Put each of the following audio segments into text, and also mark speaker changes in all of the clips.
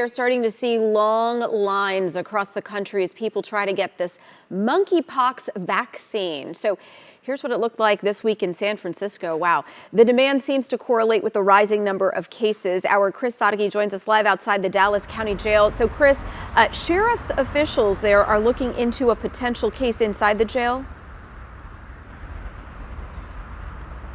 Speaker 1: We're starting to see long lines across the country as people try to get this monkeypox vaccine. So here's what it looked like this week in San Francisco. Wow. The demand seems to correlate with the rising number of cases. Our Chris Sadeghi joins us live outside the Dallas County Jail. So Chris, sheriff's officials there are looking into a potential case inside the jail.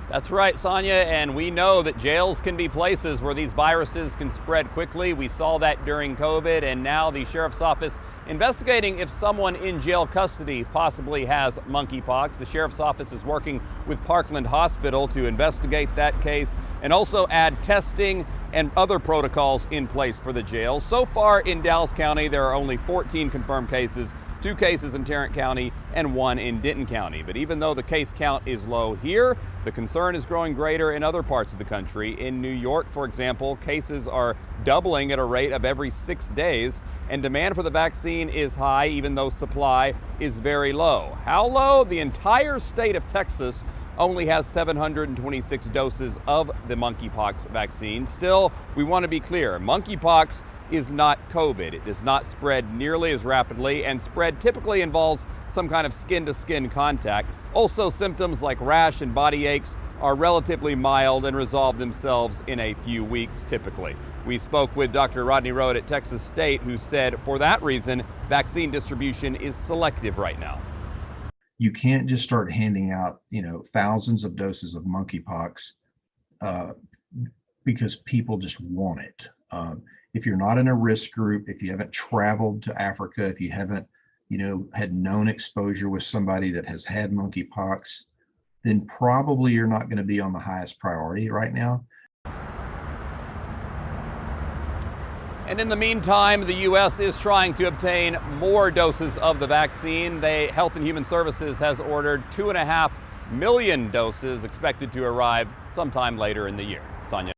Speaker 2: That's right, Sonia, and we know that jails can be places where these viruses can spread quickly. We saw that during COVID, and now the sheriff's office investigating if someone in jail custody possibly has monkeypox. The sheriff's office is working with Parkland Hospital to investigate that case and also add testing and other protocols in place for the jail. So far in Dallas County, there are only 14 confirmed cases, 2 cases in Tarrant County and 1 in Denton County. But even though the case count is low here, the concern is growing greater in other parts of the country. In New York, for example, cases are doubling at a rate of every 6 days, and demand for the vaccine is high even though supply is very low. How low? The entire state of Texas only has 726 doses of the monkeypox vaccine. Still, we want to be clear, monkeypox is not COVID. It does not spread nearly as rapidly, and spread typically involves some kind of skin-to-skin contact. Also, symptoms like rash and body aches are relatively mild and resolve themselves in a few weeks typically. We spoke with Dr. Rodney Road at Texas State, who said for that reason, vaccine distribution is selective right now.
Speaker 3: You can't just start handing out, thousands of doses of monkeypox because people just want it. If you're not in a risk group, if you haven't traveled to Africa, if you haven't, had known exposure with somebody that has had monkeypox, then probably you're not going to be on the highest priority right now.
Speaker 2: And in the meantime, the U.S. is trying to obtain more doses of the vaccine. Health and Human Services has ordered 2.5 million doses expected to arrive sometime later in the year. Sonia.